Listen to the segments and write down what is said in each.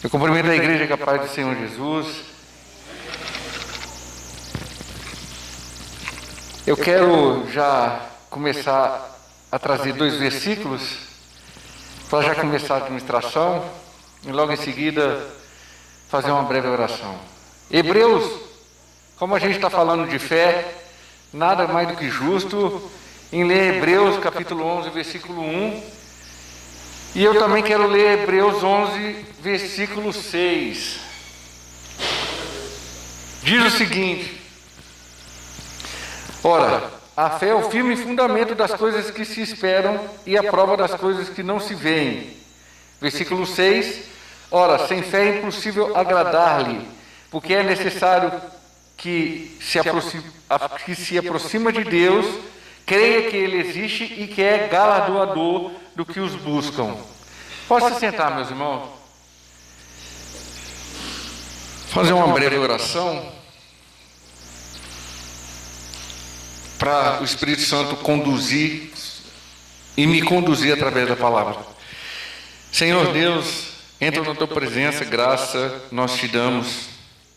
Eu cumprimento a igreja com a paz do Senhor Jesus. Eu quero já começar a trazer 2 versículos para já começar a administração e logo em seguida fazer uma breve oração. Hebreus, como a gente está falando de fé, nada mais do que justo em ler Hebreus capítulo 11, versículo 1. E eu também quero ler Hebreus 11, versículo 6. Diz o seguinte: ora, a fé é o firme fundamento das coisas que se esperam e a prova das coisas que não se veem. Versículo 6. Ora, sem fé é impossível agradar-lhe, porque é necessário que se aproxima de Deus, creia que Ele existe e que é galardoador do que os buscam. Pode se sentar, meus irmãos. Fazer uma breve oração para o Espírito Santo conduzir e me conduzir através da palavra. Senhor Deus, entra na tua presença, graça nós te damos.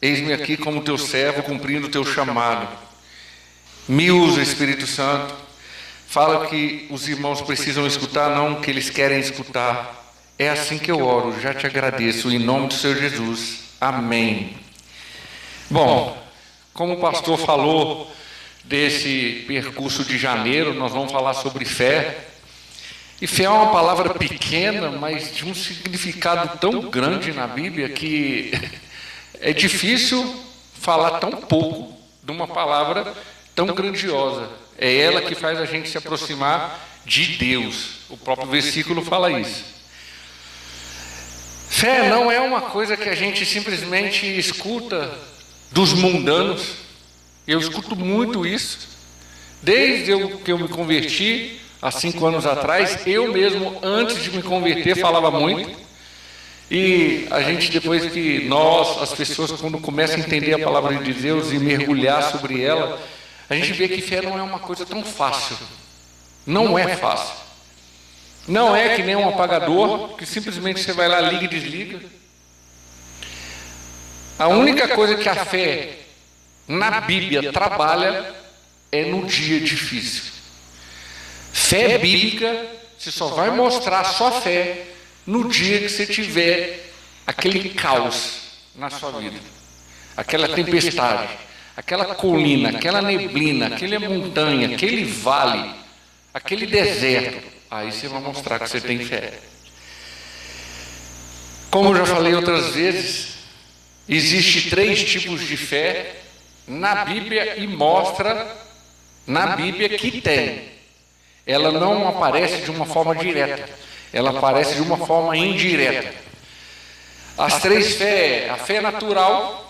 Eis-me aqui como teu servo, cumprindo o teu chamado. Me usa, Espírito Santo. Fala que os irmãos precisam escutar, não o que eles querem escutar. É assim que eu oro, já te agradeço, em nome do Senhor Jesus. Amém. Bom, como o pastor falou desse percurso de janeiro, nós vamos falar sobre fé. E fé é uma palavra pequena, mas de um significado tão grande na Bíblia que é difícil falar tão pouco de uma palavra tão grandiosa. É ela que faz a gente se aproximar de Deus. O próprio versículo fala isso. Fé não é uma coisa que a gente simplesmente escuta dos mundanos. Eu escuto muito isso. Desde que eu me converti, há 5 anos atrás, eu mesmo, antes de me converter, falava muito. E a gente, depois que as pessoas, quando começam a entender a palavra de Deus e mergulhar sobre ela, a gente vê que fé não é uma coisa tão fácil. Não é fácil. Não é que nem um apagador, que simplesmente você vai lá, liga e desliga. A única coisa que a fé na Bíblia trabalha é no dia difícil. Fé bíblica, você só vai mostrar a sua fé no dia que você tiver aquele caos na sua vida. Aquela tempestade. Aquela colina, aquela neblina, aquela montanha, aquele vale, aquele deserto, aí você vai mostrar que você tem fé. Como eu já falei outras vezes, existe 3 tipos de fé na Bíblia e mostra na Bíblia que tem. Ela não aparece de uma forma direta, ela aparece de uma forma indireta. As 3 fé, a fé natural,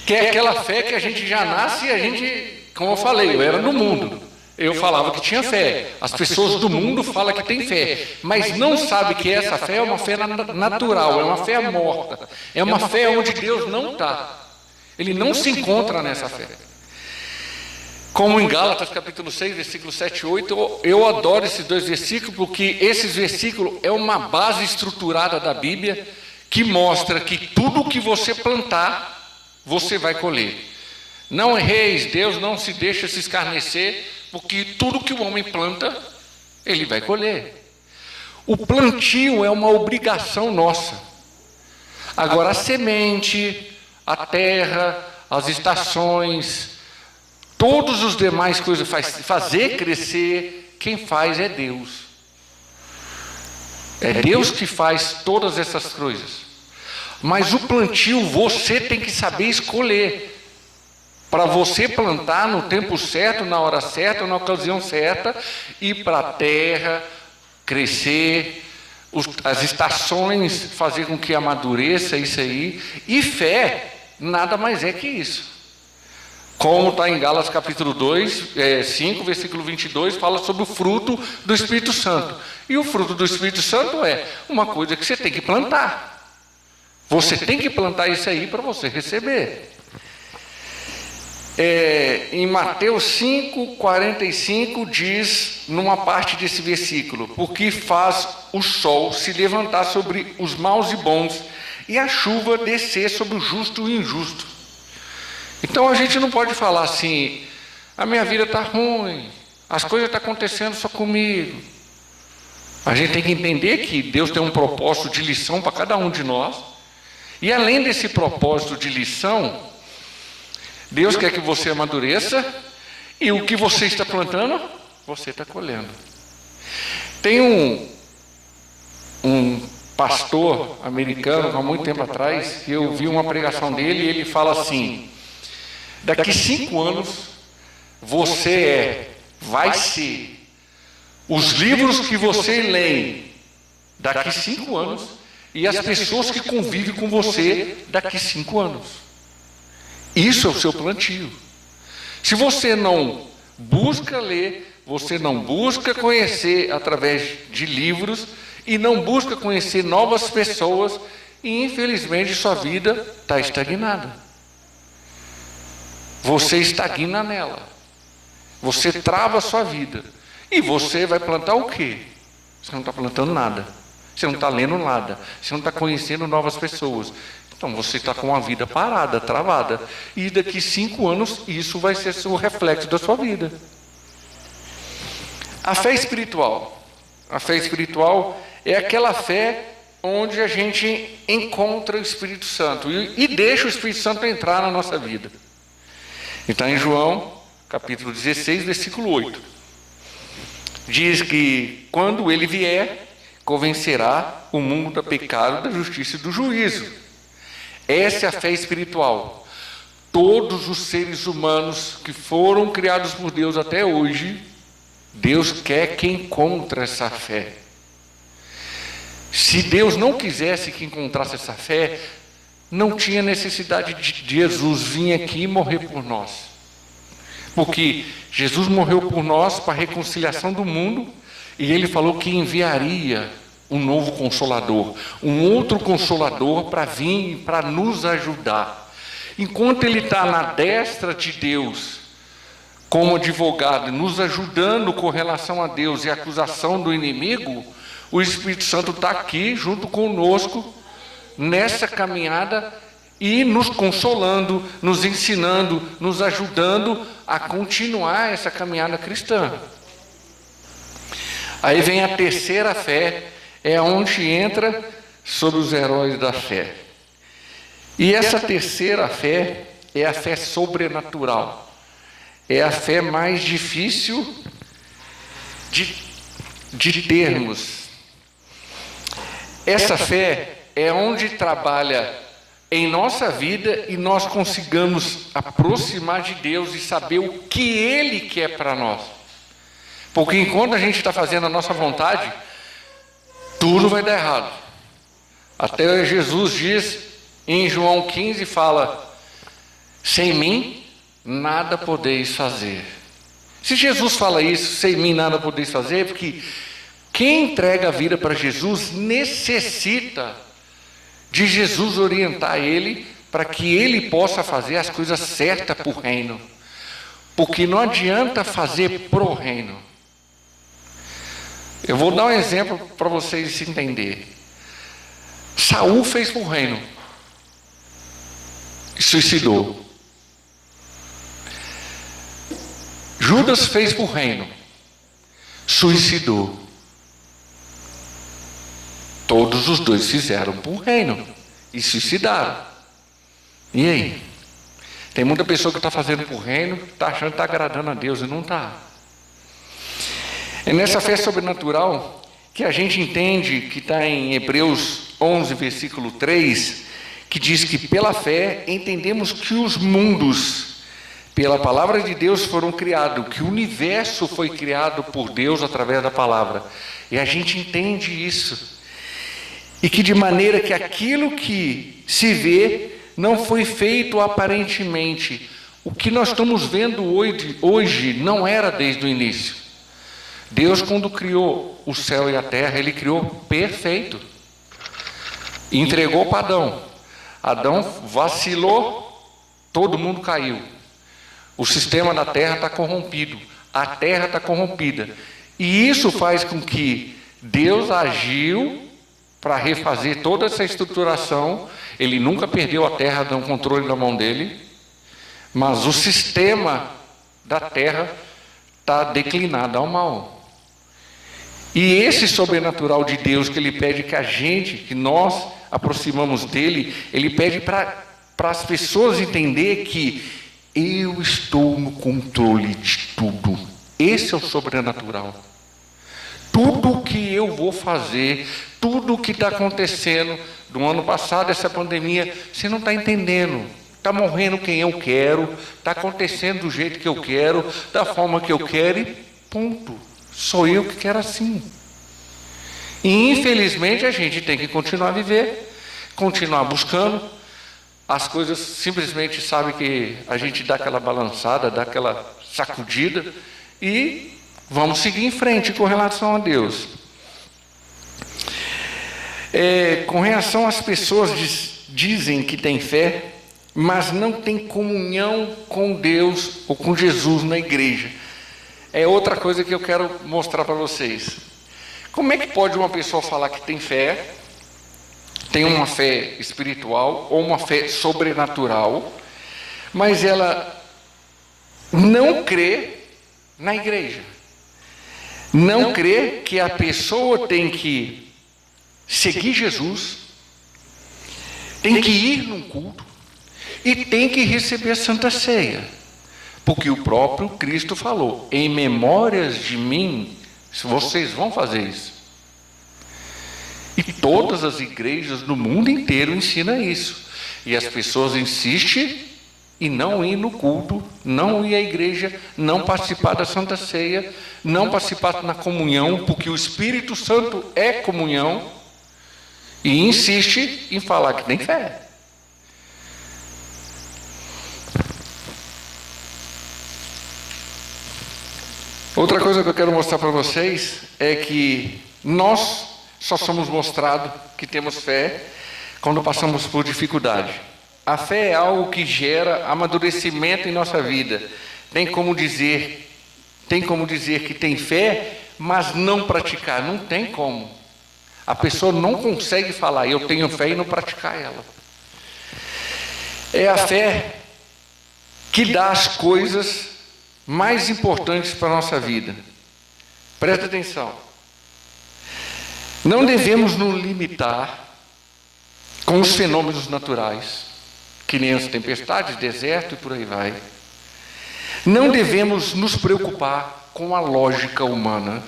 que é aquela fé que a gente já nasce e a gente, como eu falei, eu era do mundo. Eu falava que tinha fé. As pessoas do mundo falam que tem fé, mas não sabe que essa fé é uma fé natural, é uma fé morta. É uma fé onde Deus não está. Ele não se encontra nessa fé. Como em Gálatas capítulo 6, versículo 7 e 8, eu adoro esses 2 versículos, porque esses versículos é uma base estruturada da Bíblia que mostra que tudo que você plantar, você vai colher. Não erreis, Deus não se deixa se escarnecer, porque tudo que o homem planta, ele vai colher. O plantio é uma obrigação nossa. Agora, a semente, a terra, as estações, todos os demais coisas, fazer crescer, quem faz é Deus. É Deus que faz todas essas coisas. Mas o plantio você tem que saber escolher. Para você plantar no tempo certo, na hora certa, na ocasião certa, ir para a terra, crescer, as estações fazer com que amadureça isso aí. E fé nada mais é que isso. Como está em Gálatas capítulo 5, versículo 22, fala sobre o fruto do Espírito Santo. E o fruto do Espírito Santo é uma coisa que você tem que plantar. Você tem que plantar isso aí para você receber. Em Mateus 5, 45 diz, numa parte desse versículo: porque faz o sol se levantar sobre os maus e bons, e a chuva descer sobre o justo e o injusto. Então a gente não pode falar assim, a minha vida está ruim, as coisas estão acontecendo só comigo. A gente tem que entender que Deus tem um propósito de lição para cada um de nós, e além desse propósito de lição, Deus quer que você amadureça, e o que você está plantando, você está colhendo. Tem um pastor americano, há muito tempo atrás, que eu vi uma pregação dele, e ele fala assim, daqui 5 anos, você vai ser os livros que você lê daqui 5 anos, e as pessoas que convivem com você daqui 5 anos. Isso é o seu plantio. Se você não busca ler, você não busca conhecer através de livros, e não busca conhecer novas pessoas, e infelizmente sua vida está estagnada. Você estagna nela. Você trava a sua vida. E você vai plantar o quê? Você não está plantando nada. Você não está lendo nada. Você não está conhecendo novas pessoas. Então você está com a vida parada, travada. E daqui 5 anos, isso vai ser o reflexo da sua vida. A fé espiritual. A fé espiritual é aquela fé onde a gente encontra o Espírito Santo e deixa o Espírito Santo entrar na nossa vida. Então, em João, capítulo 16, versículo 8, diz que quando ele vier, convencerá o mundo do pecado, da justiça e do juízo. Essa é a fé espiritual. Todos os seres humanos que foram criados por Deus até hoje, Deus quer que encontre essa fé. Se Deus não quisesse que encontrasse essa fé, não tinha necessidade de Jesus vir aqui e morrer por nós. Porque Jesus morreu por nós para a reconciliação do mundo, e Ele falou que enviaria um novo Consolador, um outro Consolador para vir, para nos ajudar. Enquanto Ele está na destra de Deus, como advogado, nos ajudando com relação a Deus e a acusação do inimigo, o Espírito Santo está aqui junto conosco, nessa caminhada, e nos consolando, nos ensinando, nos ajudando a continuar essa caminhada cristã. Aí vem a terceira fé, é onde entra sobre os heróis da fé. E essa terceira fé é a fé sobrenatural. É a fé mais difícil de termos. Essa fé é onde trabalha em nossa vida e nós consigamos aproximar de Deus e saber o que Ele quer para nós. Porque enquanto a gente está fazendo a nossa vontade, tudo vai dar errado. Até Jesus diz em João 15, fala, sem mim nada podeis fazer. Se Jesus fala isso, sem mim nada podeis fazer, porque quem entrega a vida para Jesus necessita de Jesus orientar ele para que ele possa fazer as coisas certas para o reino. Porque não adianta fazer pro reino. Eu vou dar um exemplo para vocês se entenderem. Saul fez pro reino e suicidou. Judas fez pro reino, suicidou. Todos os dois fizeram pro reino e suicidaram. E aí? Tem muita pessoa que está fazendo pro reino, está achando que está agradando a Deus e não está. É nessa fé sobrenatural que a gente entende que está em Hebreus 11, versículo 3, que diz que pela fé entendemos que os mundos, pela palavra de Deus, foram criados, que o universo foi criado por Deus através da palavra. E a gente entende isso. E que de maneira que aquilo que se vê não foi feito aparentemente. O que nós estamos vendo hoje não era desde o início. Deus, quando criou o céu e a terra, Ele criou perfeito. E entregou para Adão. Adão vacilou, todo mundo caiu. O sistema da terra está corrompido. A terra está corrompida. E isso faz com que Deus agiu para refazer toda essa estruturação. Ele nunca perdeu a terra no controle da mão dele, mas o sistema da terra está declinado ao mal. E esse sobrenatural de Deus que Ele pede que a gente, que nós aproximamos dele, Ele pede para as pessoas entender que eu estou no controle de tudo. Esse é o sobrenatural. Tudo que eu vou fazer, tudo o que está acontecendo do ano passado, essa pandemia, você não está entendendo. Está morrendo quem eu quero, está acontecendo do jeito que eu quero, da forma que eu quero, e ponto. Sou eu que quero assim. E infelizmente a gente tem que continuar a viver, continuar buscando. As coisas simplesmente, sabe, que a gente dá aquela balançada, dá aquela sacudida e vamos seguir em frente com relação a Deus. Com relação às pessoas dizem que têm fé, mas não têm comunhão com Deus ou com Jesus na igreja. É outra coisa que eu quero mostrar para vocês. Como é que pode uma pessoa falar que tem fé, tem uma fé espiritual ou uma fé sobrenatural, mas ela não crê na igreja? Não crê que a pessoa tem que seguir Jesus, tem que ir num culto e tem que receber a Santa Ceia, porque o próprio Cristo falou: em memórias de mim, vocês vão fazer isso. E todas as igrejas do mundo inteiro ensinam isso. E as pessoas insistem em não ir no culto, não ir à igreja, não participar da Santa Ceia, não participar na comunhão, porque o Espírito Santo é comunhão, e insiste em falar que tem fé. Outra coisa que eu quero mostrar para vocês é que nós só somos mostrados que temos fé quando passamos por dificuldade. A fé é algo que gera amadurecimento em nossa vida. Tem como dizer que tem fé, mas não praticar. Não tem como. A pessoa não consegue falar, eu tenho fé, e não praticar ela. É a fé que dá as coisas mais importantes para a nossa vida. Presta atenção. Não devemos nos limitar com os fenômenos naturais, que nem as tempestades, deserto e por aí vai. Não devemos nos preocupar com a lógica humana.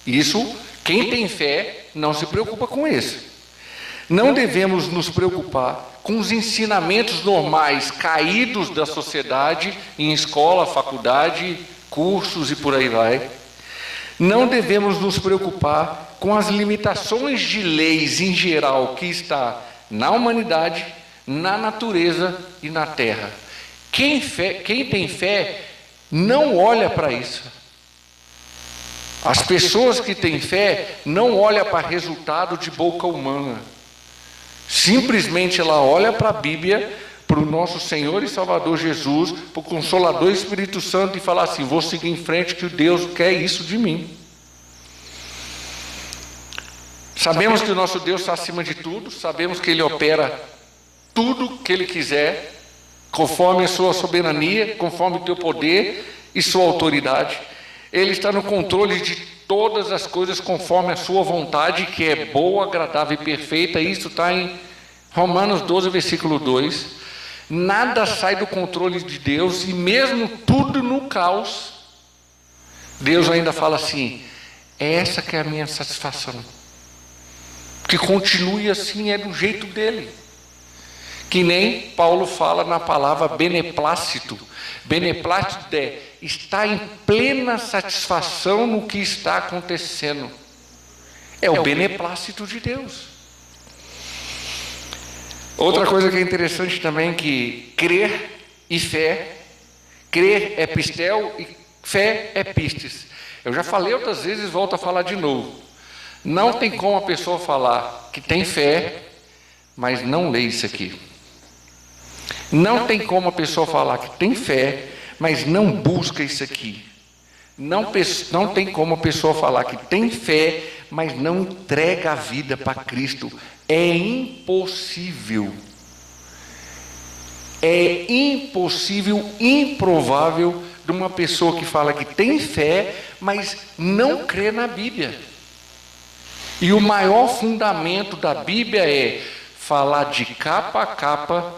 Isso, quem tem fé não se preocupa com isso. Não devemos nos preocupar com os ensinamentos normais caídos da sociedade, em escola, faculdade, cursos e por aí vai. Não devemos nos preocupar com as limitações de leis em geral que está na humanidade, na natureza e na terra. Quem tem fé não olha para isso. As pessoas que têm fé não olham para resultado de boca humana. Simplesmente ela olha para a Bíblia, para o nosso Senhor e Salvador Jesus, para o Consolador Espírito Santo, e fala assim: vou seguir em frente, que Deus quer isso de mim. Sabemos que o nosso Deus está acima de tudo, sabemos que Ele opera tudo que Ele quiser, conforme a sua soberania, conforme o teu poder e sua autoridade. Ele está no controle de todas as coisas conforme a sua vontade, que é boa, agradável e perfeita. Isso está em Romanos 12, versículo 2. Nada sai do controle de Deus, e mesmo tudo no caos, Deus ainda fala assim: essa que é a minha satisfação. Que continue assim, é do jeito dele. Que nem Paulo fala na palavra beneplácito. Beneplácito é estar em plena satisfação no que está acontecendo. É o beneplácito de Deus. Outra coisa que é interessante também, que crer e fé, crer é pistel e fé é pistes. Eu já falei outras vezes, volto a falar de novo. Não tem como a pessoa falar que tem fé, mas não lê isso aqui. Não tem como a pessoa falar que tem fé, mas não busca isso aqui. Não tem como a pessoa falar que tem fé, mas não entrega a vida para Cristo. É impossível. É impossível, improvável de uma pessoa que fala que tem fé, mas não crê na Bíblia. E o maior fundamento da Bíblia é falar de capa a capa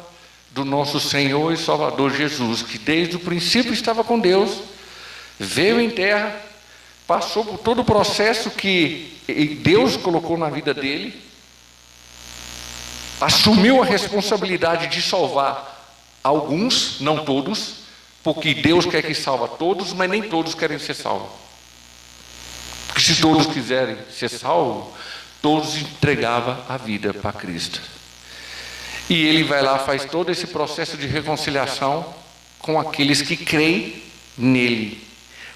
do nosso Senhor e Salvador Jesus, que desde o princípio estava com Deus, veio em terra, passou por todo o processo que Deus colocou na vida dele, assumiu a responsabilidade de salvar alguns, não todos, porque Deus quer que salva todos, mas nem todos querem ser salvos. Porque se todos quiserem ser salvos, todos entregavam a vida para Cristo. E ele vai lá, faz todo esse processo de reconciliação com aqueles que creem nele.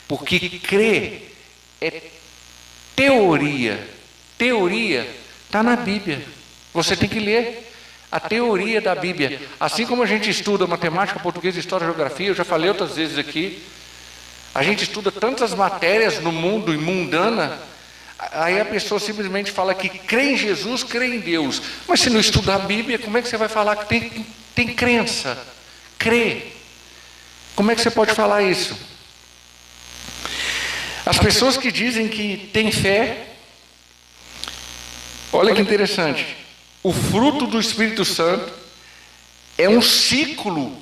Porque crer é teoria. Teoria está na Bíblia. Você tem que ler a teoria da Bíblia. Assim como a gente estuda matemática, português, história, geografia, eu já falei outras vezes aqui, a gente estuda tantas matérias no mundo e mundana, aí a pessoa simplesmente fala que crê em Jesus, crê em Deus. Mas se não estudar a Bíblia, como é que você vai falar que tem crença? Crê. Como é que você pode falar isso? As pessoas que dizem que têm fé, olha que interessante, o fruto do Espírito Santo é um ciclo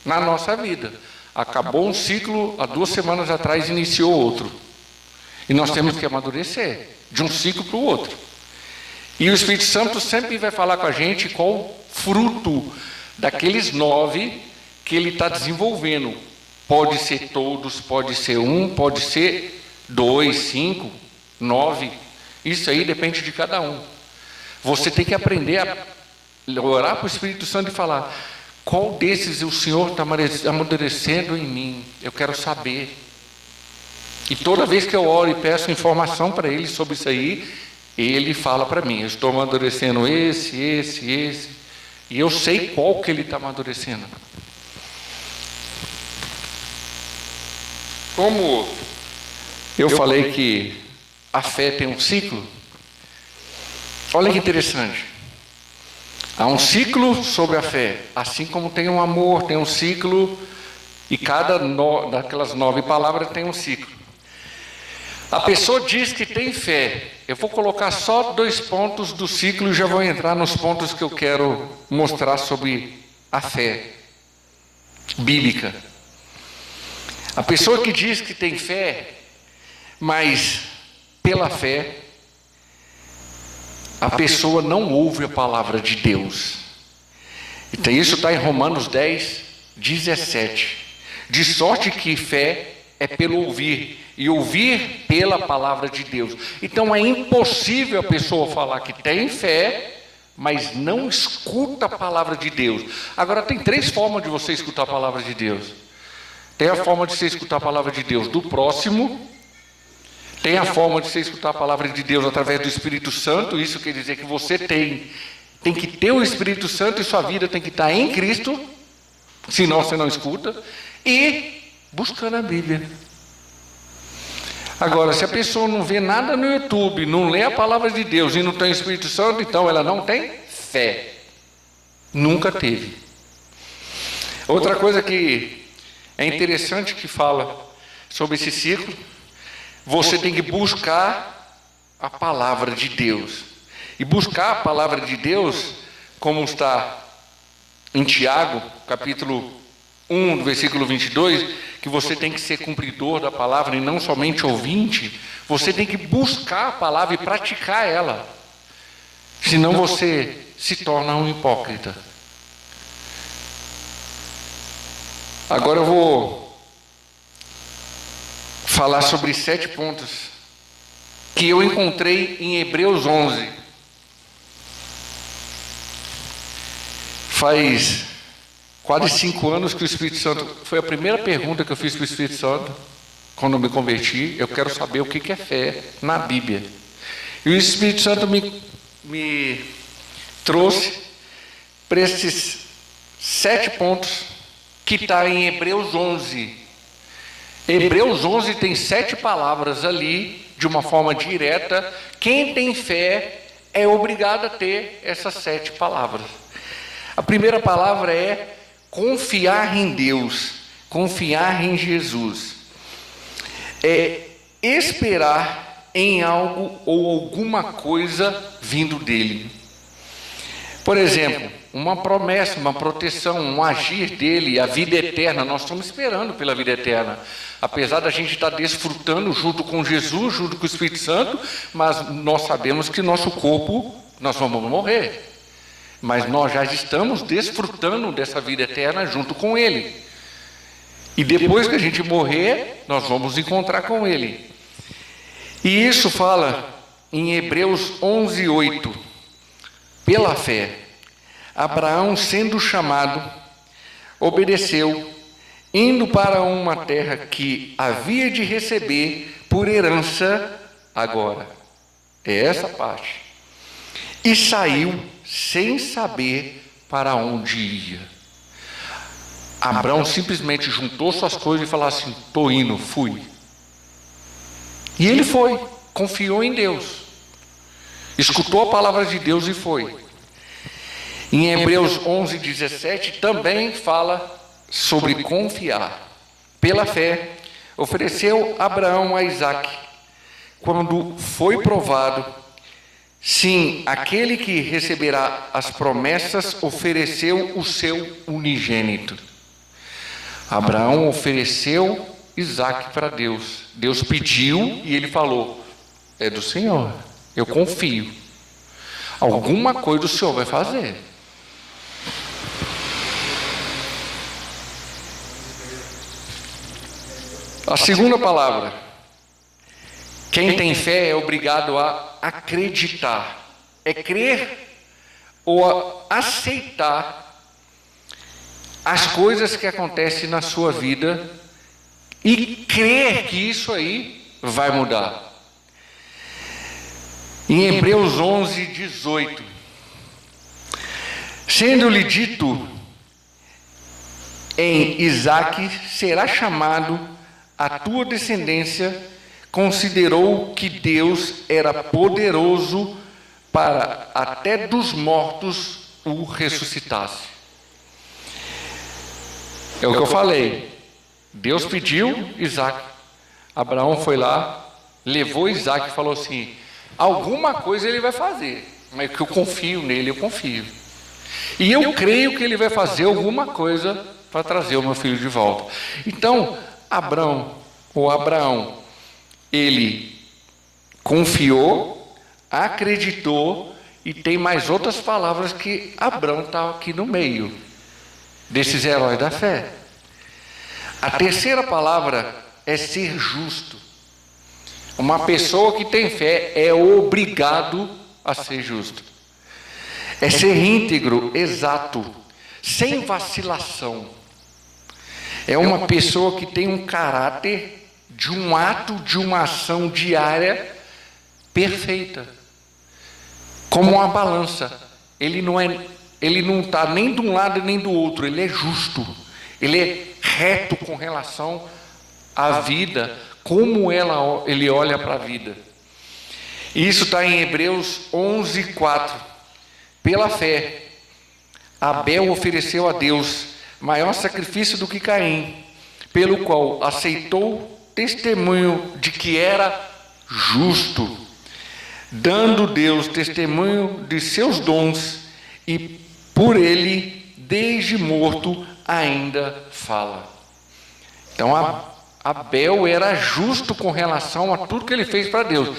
na nossa vida. Acabou um ciclo, há 2 semanas atrás iniciou outro. E nós temos que amadurecer de um ciclo para o outro. E o Espírito Santo sempre vai falar com a gente qual fruto daqueles 9 que ele está desenvolvendo. Pode ser todos, pode ser 1, pode ser 2, 5, 9. Isso aí depende de cada um. Você tem que aprender a orar para o Espírito Santo e falar: qual desses o Senhor está amadurecendo em mim? Eu quero saber. E toda vez que eu oro e peço informação para Ele sobre isso aí, Ele fala para mim: eu estou amadurecendo esse. E eu sei qual que Ele está amadurecendo. Como eu falei que a fé tem um ciclo, olha que interessante. Há um ciclo sobre a fé, assim como tem um amor, tem um ciclo, e cada daquelas 9 palavras tem um ciclo. A pessoa diz que tem fé. Eu vou colocar só 2 pontos do ciclo e já vou entrar nos pontos que eu quero mostrar sobre a fé bíblica. A pessoa que diz que tem fé, mas pela fé, a pessoa não ouve a palavra de Deus. Então isso está em Romanos 10, 17. De sorte que fé é pelo ouvir, e ouvir pela palavra de Deus. Então é impossível a pessoa falar que tem fé, mas não escuta a palavra de Deus. Agora tem 3 formas de você escutar a palavra de Deus. Tem a forma de você escutar a palavra de Deus do próximo. Tem a forma de você escutar a palavra de Deus através do Espírito Santo. Isso quer dizer que você tem que ter o Espírito Santo e sua vida tem que estar em Cristo, senão você não escuta. E buscando a Bíblia. Agora, se a pessoa não vê nada no YouTube, não lê a palavra de Deus e não tem o Espírito Santo, então ela não tem fé. Nunca teve. Outra coisa que é interessante que fala sobre esse ciclo, você tem que buscar a palavra de Deus. E buscar a palavra de Deus, como está em Tiago, capítulo 1, do versículo 22, que você tem que ser cumpridor da palavra e não somente ouvinte. Você tem que buscar a palavra e praticar ela. Senão você se torna um hipócrita. Agora eu vou falar sobre 7 pontos que eu encontrei em Hebreus 11. Faz quase 5 anos que o Espírito Santo... Foi a primeira pergunta que eu fiz para o Espírito Santo quando eu me converti. Eu quero saber o que é fé na Bíblia. E o Espírito Santo me trouxe para esses 7 pontos que está em Hebreus 11. Hebreus 11 tem 7 palavras ali de uma forma direta, quem tem fé é obrigado a ter essas 7 palavras. A primeira palavra é confiar em Deus, confiar em Jesus. É esperar em algo ou alguma coisa vindo dele. Por exemplo, uma promessa, uma proteção, um agir dele, a vida eterna. Nós estamos esperando pela vida eterna. Apesar da gente estar desfrutando junto com Jesus, junto com o Espírito Santo, mas nós sabemos que nosso corpo, nós vamos morrer. Mas nós já estamos desfrutando dessa vida eterna junto com ele. E depois que a gente morrer, nós vamos encontrar com ele. E isso fala em Hebreus 11:8. Pela fé, Abraão, sendo chamado, obedeceu, indo para uma terra que havia de receber por herança agora. É essa parte. E saiu sem saber para onde ia. Abraão simplesmente juntou suas coisas e falou assim: estou indo, fui. E ele foi, confiou em Deus. Escutou a palavra de Deus e foi. Em Hebreus 11:17 também fala sobre confiar. Pela fé, ofereceu Abraão a Isaque, quando foi provado. Sim, aquele que receberá as promessas ofereceu o seu unigênito. Abraão ofereceu Isaque para Deus. Deus pediu e ele falou: é do Senhor, eu confio. Alguma coisa o Senhor vai fazer. A segunda palavra, quem tem fé é obrigado a acreditar, é crer ou a aceitar as coisas que acontecem na sua vida e crer que isso aí vai mudar. Em Hebreus 11:18, sendo-lhe dito: em Isaque será chamado a tua descendência, considerou que Deus era poderoso para até dos mortos o ressuscitasse. É o que eu falei. Deus pediu Isaque. Abraão foi lá, levou Isaque e falou assim: alguma coisa ele vai fazer, mas que eu confio nele, eu confio. E eu creio que ele vai fazer alguma coisa para trazer o meu filho de volta. Então, Abraão, ele confiou, acreditou, e tem mais outras palavras que Abraão está aqui no meio desses heróis da fé. A terceira palavra é ser justo. Uma pessoa que tem fé é obrigado a ser justo. É ser íntegro, exato, sem vacilação. É uma pessoa que tem um caráter de um ato, de uma ação diária perfeita. Como uma balança. Ele não está nem de um lado nem do outro, ele é justo. Ele é reto com relação à vida, como ele olha para a vida. E isso está em Hebreus 11:4. Pela fé, Abel ofereceu a Deus maior sacrifício do que Caim, pelo qual aceitou testemunho de que era justo, dando Deus testemunho de seus dons, e por ele, desde morto, ainda fala. Então Abel era justo com relação a tudo que ele fez para Deus.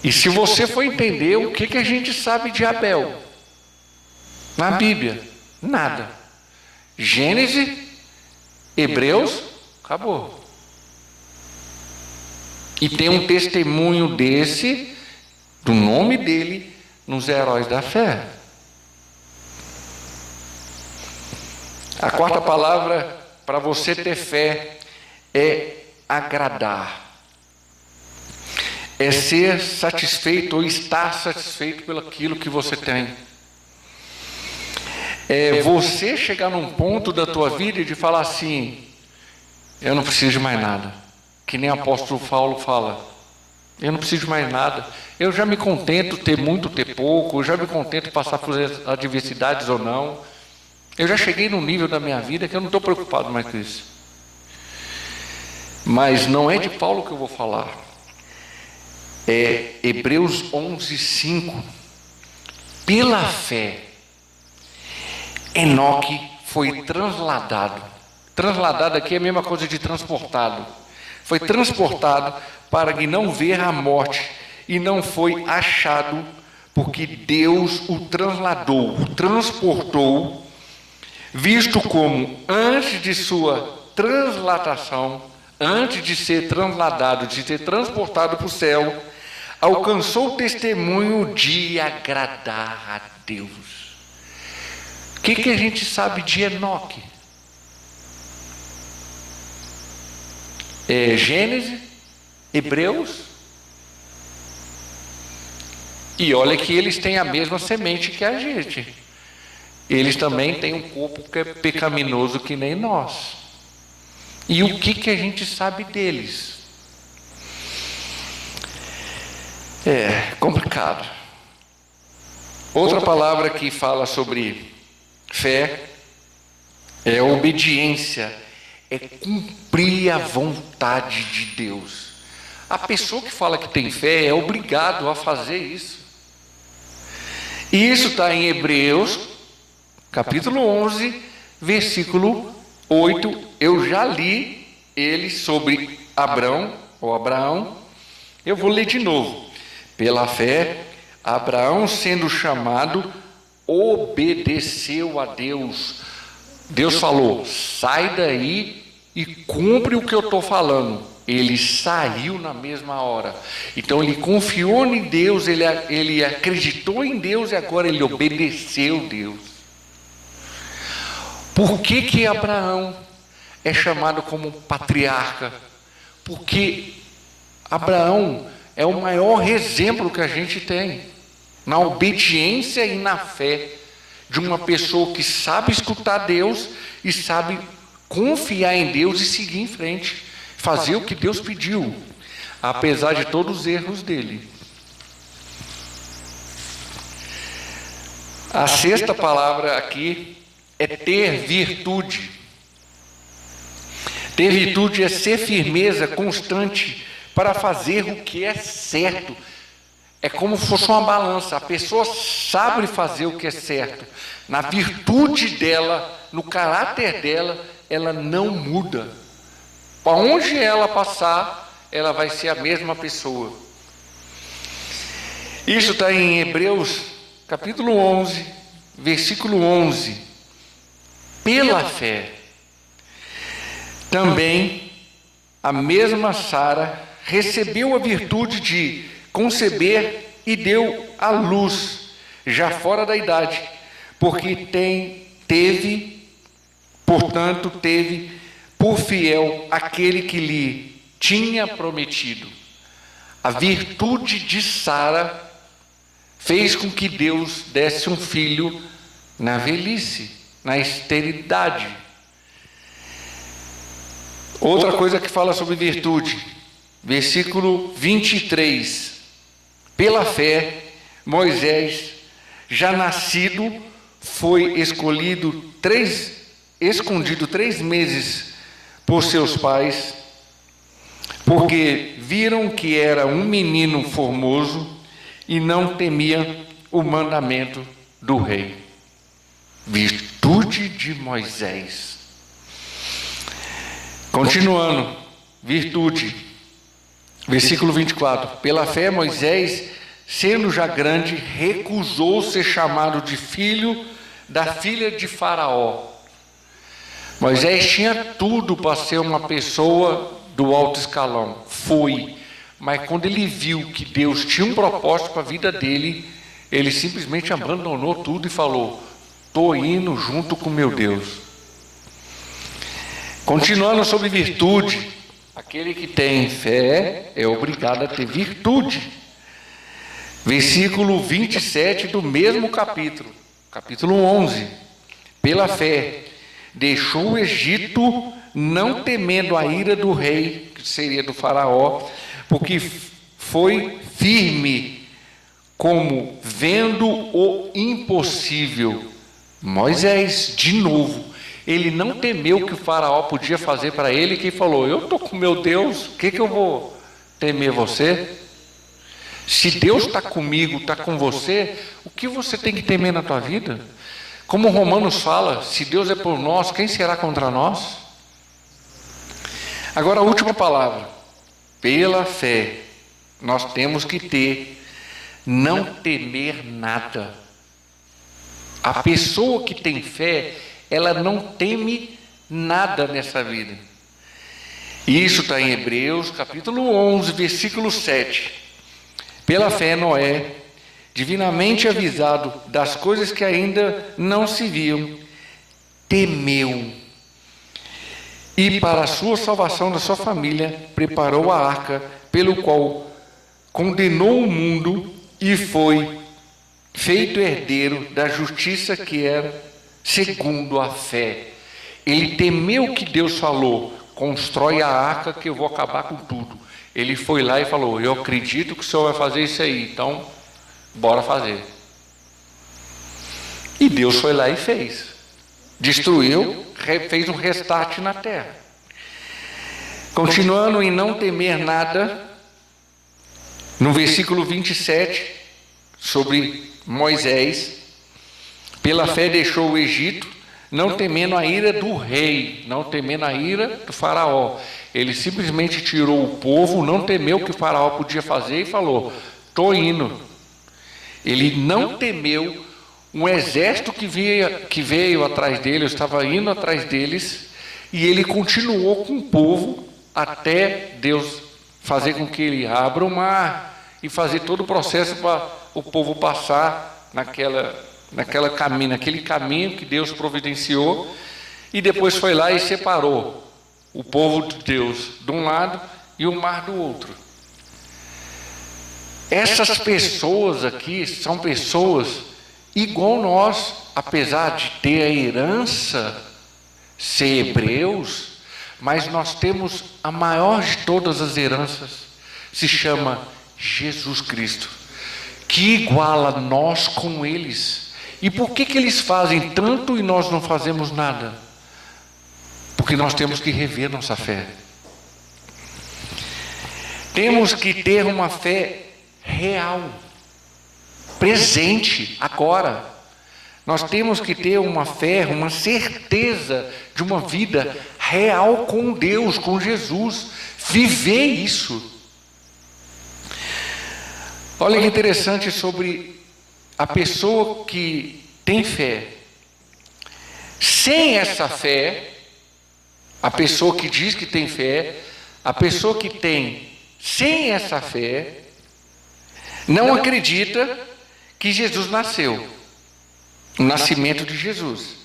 E se você for entender o que a gente sabe de Abel na Bíblia, nada. Gênesis, Hebreus, acabou. E tem um testemunho desse, do nome dele, nos heróis da fé. A quarta palavra para você ter fé é agradar. É ser satisfeito ou estar satisfeito pelo aquilo que você tem. É você chegar num ponto da tua vida de falar assim: eu não preciso de mais nada. Que nem o apóstolo Paulo fala: Eu não preciso de mais nada. Eu já me contento ter muito, ter pouco. Eu já me contento passar por adversidades ou não. Eu já cheguei num nível da minha vida que eu não estou preocupado mais com isso. Mas não é de Paulo que eu vou falar. É Hebreus 11:5. Pela fé, Enoque foi transladado. Transladado aqui é a mesma coisa de transportado. Foi transportado para que não ver a morte, e não foi achado, porque Deus o transladou, o transportou, visto como antes de sua translatação, antes de ser transladado, de ser transportado para o céu, alcançou o testemunho de agradar a Deus. O que a gente sabe de Enoque? Gênesis, Hebreus, e olha que eles têm a mesma semente que a gente. Eles também têm um corpo que é pecaminoso que nem nós. E o que a gente sabe deles? É complicado. Outra palavra que fala sobre fé é obediência, é cumprir a vontade de Deus. A pessoa que fala que tem fé é obrigado a fazer isso. E isso está em Hebreus, capítulo 11, versículo 8. Eu já li ele sobre Abraão, ou Abraão. Eu vou ler de novo. Pela fé, Abraão, sendo chamado, obedeceu a Deus. Deus falou: sai daí e cumpre o que eu estou falando. Ele saiu na mesma hora. Então ele confiou em Deus, ele acreditou em Deus e agora ele obedeceu a Deus. Por que Abraão é chamado como patriarca? Porque Abraão é o maior exemplo que a gente tem na obediência e na fé de uma pessoa que sabe escutar Deus e sabe confiar em Deus e seguir em frente, fazer o que Deus pediu, apesar de todos os erros dele. A sexta palavra aqui é ter virtude. Ter virtude é ser firmeza constante para fazer o que é certo. É como se fosse uma balança. A pessoa sabe fazer o que é certo. Na virtude dela, no caráter dela, ela não muda. Para onde ela passar, ela vai ser a mesma pessoa. Isso está em Hebreus, capítulo 11, versículo 11. Pela fé, também a mesma Sara recebeu a virtude de conceber e deu à luz, já fora da idade, porque teve por fiel aquele que lhe tinha prometido. A virtude de Sara fez com que Deus desse um filho na velhice, na esterilidade. Outra coisa que fala sobre virtude, versículo 23. Pela fé, Moisés, já nascido, foi escondido 3 meses por seus pais, porque viram que era um menino formoso e não temia o mandamento do rei. Virtude de Moisés. Continuando, virtude. Versículo 24. Pela fé, Moisés, sendo já grande, recusou ser chamado de filho da filha de Faraó. Moisés tinha tudo para ser uma pessoa do alto escalão. Foi. Mas quando ele viu que Deus tinha um propósito para a vida dele, ele simplesmente abandonou tudo e falou: estou indo junto com meu Deus. Continuando sobre virtude, aquele que tem fé é obrigado a ter virtude. Versículo 27 do mesmo capítulo, capítulo 11. Pela fé, deixou o Egito, não temendo a ira do rei, que seria do faraó, porque foi firme, como vendo o impossível. Moisés, de novo, ele não temeu o que o faraó podia fazer para ele, que falou: eu estou com meu Deus, o que eu vou temer você? Se Deus está comigo, está com você, o que você tem que temer na tua vida? Como Romanos fala, se Deus é por nós, quem será contra nós? Agora a última palavra: pela fé, nós temos que ter, não temer nada. A pessoa que tem fé, ela não teme nada nessa vida. E isso está em Hebreus, capítulo 11, versículo 7. Pela fé, Noé, divinamente avisado das coisas que ainda não se viam, temeu. E para a sua salvação da sua família, preparou a arca, pelo qual condenou o mundo e foi feito herdeiro da justiça que era segundo a fé. Ele temeu o que Deus falou: constrói a arca que eu vou acabar com tudo. Ele foi lá e falou: eu acredito que o Senhor vai fazer isso aí, então bora fazer. E Deus foi lá e fez. Destruiu, fez um restart na terra. Continuando em não temer nada, no versículo 27, sobre Moisés, pela fé deixou o Egito, não temendo a ira do rei, não temendo a ira do faraó. Ele simplesmente tirou o povo, não temeu o que o faraó podia fazer e falou: estou indo. Ele não temeu um exército que veio atrás dele, eu estava indo atrás deles, e ele continuou com o povo até Deus fazer com que ele abra o mar e fazer todo o processo para o povo passar naquele caminho que Deus providenciou, e depois foi lá e separou o povo de Deus de um lado e o mar do outro. Essas pessoas aqui são pessoas igual nós, apesar de ter a herança, ser hebreus, mas nós temos a maior de todas as heranças, se chama Jesus Cristo, que iguala nós com eles. E por que eles fazem tanto e nós não fazemos nada? Porque nós temos que rever nossa fé. Temos que ter uma fé real, presente, agora. Nós temos que ter uma fé, uma certeza de uma vida real com Deus, com Jesus. Viver isso. Olha que interessante sobre a pessoa que tem fé. Sem essa fé, a pessoa que diz que tem fé, a pessoa que tem sem essa fé, não acredita que Jesus nasceu, o nascimento de Jesus.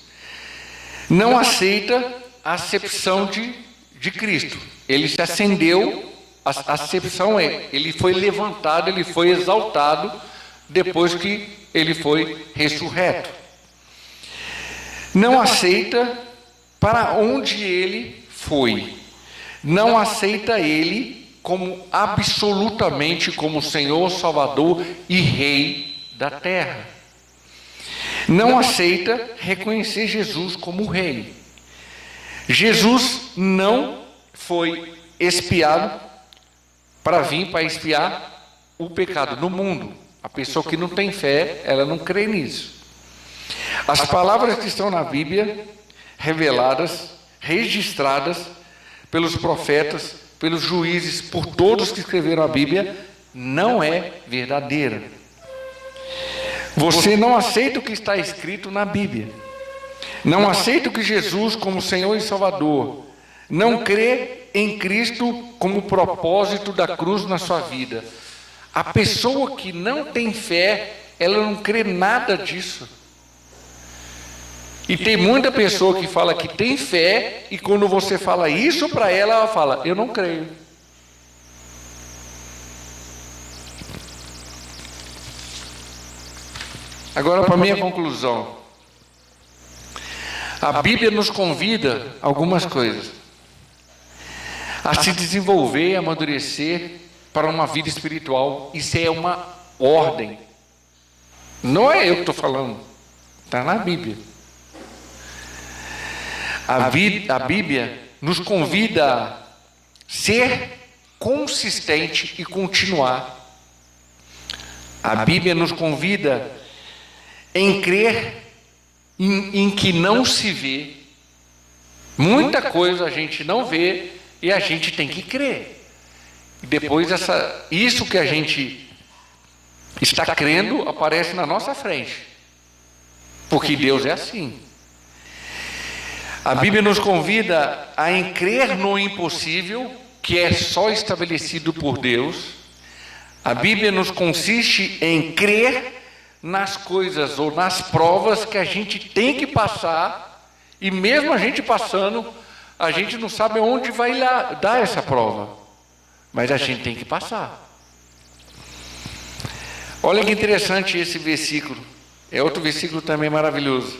Não aceita a acepção de Cristo. Ele se acendeu, a acepção é, ele foi levantado, ele foi exaltado, depois que ele foi ressurreto. Não aceita para onde ele foi. Não aceita ele como absolutamente como Senhor, Salvador e Rei da terra. Não aceita reconhecer Jesus como Rei. Jesus não foi expiado para vir para expiar o pecado no mundo. A pessoa que não tem fé, ela não crê nisso. As palavras que estão na Bíblia, reveladas, registradas pelos profetas, pelos juízes, por todos que escreveram a Bíblia, não é verdadeira. Você não aceita o que está escrito na Bíblia. Não aceita o que Jesus como Senhor e Salvador. Não crê em Cristo como propósito da cruz na sua vida. A pessoa que não tem fé, ela não crê nada disso. E tem muita pessoa que fala que tem fé, e quando você fala isso para ela, ela fala: eu não creio. Agora, para a minha conclusão. A Bíblia nos convida a algumas coisas: a se desenvolver, amadurecer para uma vida espiritual. Isso é uma ordem. Não é eu que estou falando. Está na Bíblia. A Bíblia nos convida a ser consistente e continuar. A Bíblia nos convida em crer em que não se vê. Muita coisa a gente não vê e a gente tem que crer. E depois isso que a gente está crendo aparece na nossa frente. Porque Deus é assim. A Bíblia nos convida a crer no impossível, que é só estabelecido por Deus. A Bíblia nos consiste em crer nas coisas ou nas provas que a gente tem que passar, e mesmo a gente passando, a gente não sabe onde vai lá dar essa prova, mas a gente tem que passar. Olha que interessante esse versículo, é outro versículo também maravilhoso,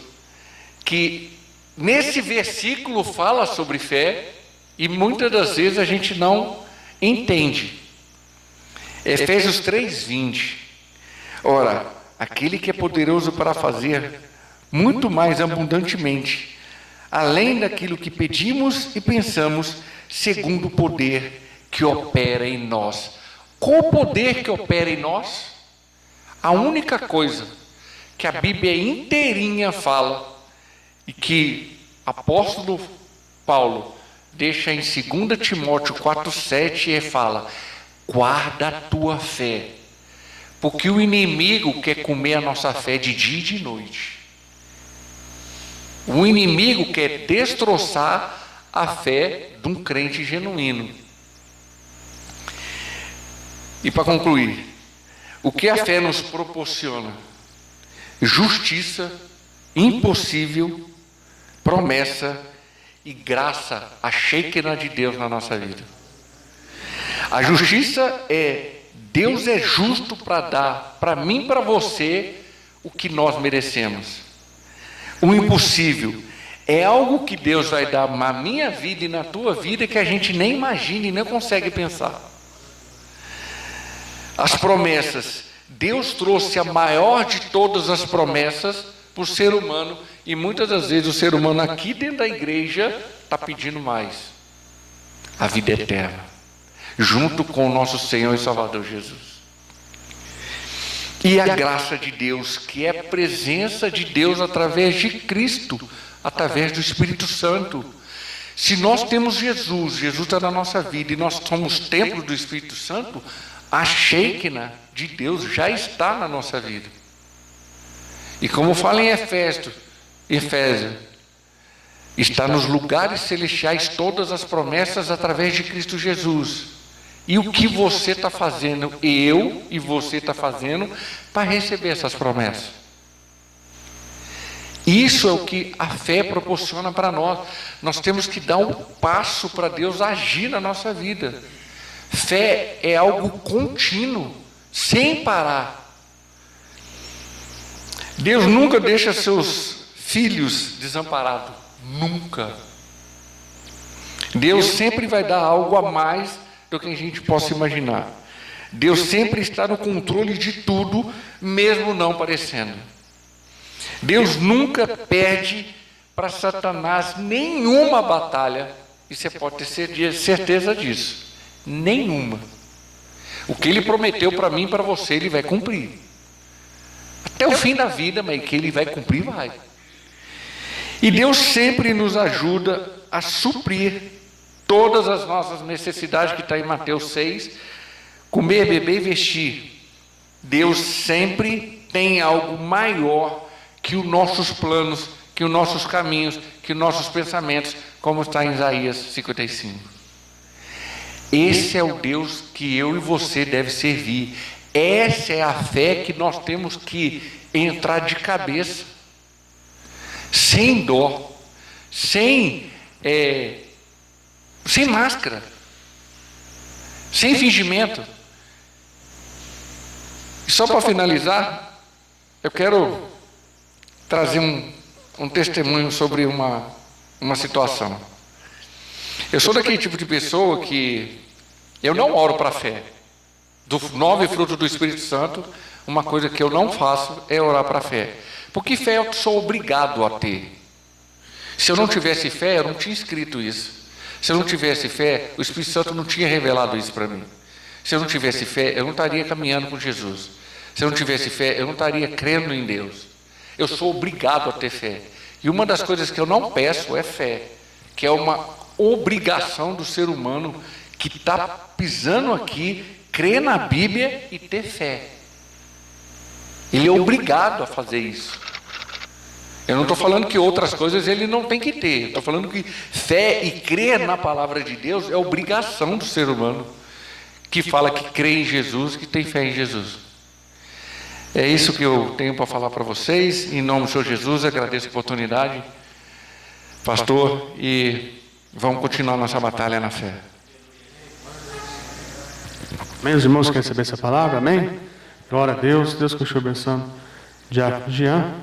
que nesse versículo fala sobre fé, e muitas das vezes a gente não entende. Efésios 3:20. Ora, aquele que é poderoso para fazer muito mais abundantemente, além daquilo que pedimos e pensamos, segundo o poder que opera em nós. Qual o poder que opera em nós? A única coisa que a Bíblia inteirinha fala, e que apóstolo Paulo deixa em 2 Timóteo 4:7, fala: guarda a tua fé, porque o inimigo quer comer a nossa fé de dia e de noite. O inimigo quer destroçar a fé de um crente genuíno. E para concluir, o que a fé nos proporciona? Justiça, impossível, promessa e graça, a Shekinah de Deus na nossa vida. A justiça é, Deus é justo para dar para mim e para você o que nós merecemos. O impossível é algo que Deus vai dar na minha vida e na tua vida que a gente nem imagina e nem consegue pensar. As promessas, Deus trouxe a maior de todas as promessas para o ser humano, e muitas das vezes o ser humano aqui dentro da igreja está pedindo mais: a vida eterna, junto com o nosso Senhor e Salvador Jesus. E a graça de Deus, que é a presença de Deus através de Cristo, através do Espírito Santo. Se nós temos Jesus, Jesus está na nossa vida, e nós somos templo do Espírito Santo, a Shekinah de Deus já está na nossa vida. E como fala em Efésios, está nos lugares celestiais todas as promessas através de Cristo Jesus. E o que você está fazendo, eu e você está fazendo para receber essas promessas? Isso é o que a fé proporciona para nós. Nós temos que dar um passo para Deus agir na nossa vida. Fé é algo contínuo, sem parar. Deus nunca deixa seus filhos desamparados. Nunca. Deus sempre vai dar algo a mais do que a gente possa imaginar. Deus sempre está no controle de tudo, mesmo não parecendo. Deus nunca perde para Satanás nenhuma batalha, e você pode ter certeza disso. Nenhuma. O que ele prometeu para mim e para você, ele vai cumprir. Até o fim da vida, mas que ele vai cumprir, vai. E Deus sempre nos ajuda a suprir todas as nossas necessidades, que está em Mateus 6, comer, beber e vestir. Deus sempre tem algo maior que os nossos planos, que os nossos caminhos, que os nossos pensamentos, como está em Isaías 55. Esse é o Deus que eu e você deve servir. Essa é a fé que nós temos que entrar de cabeça, sem dó, sem máscara, sem fingimento. E só para finalizar, eu quero trazer um testemunho sobre uma situação. Eu sou daquele tipo de pessoa que eu não oro para a fé. dos 9 frutos do Espírito Santo, uma coisa que eu não faço é orar para a fé. Porque fé eu sou obrigado a ter. Se eu não tivesse fé, eu não tinha escrito isso. Se eu não tivesse fé, o Espírito Santo não tinha revelado isso para mim. Se eu não tivesse fé, eu não estaria caminhando com Jesus. Se eu não tivesse fé, eu não estaria crendo em Deus. Eu sou obrigado a ter fé. E uma das coisas que eu não peço é fé, que é uma obrigação do ser humano que está pisando aqui, crer na Bíblia e ter fé. Ele é obrigado a fazer isso. Eu não estou falando que outras coisas ele não tem que ter. Estou falando que fé e crer na palavra de Deus é obrigação do ser humano que fala que crê em Jesus, que tem fé em Jesus. É isso que eu tenho para falar para vocês. Em nome do Senhor Jesus, agradeço a oportunidade, pastor, e vamos continuar nossa batalha na fé. Amém? Os irmãos querem saber essa palavra? Amém? Glória a Deus. Deus continue abençoando. Diácono Jean.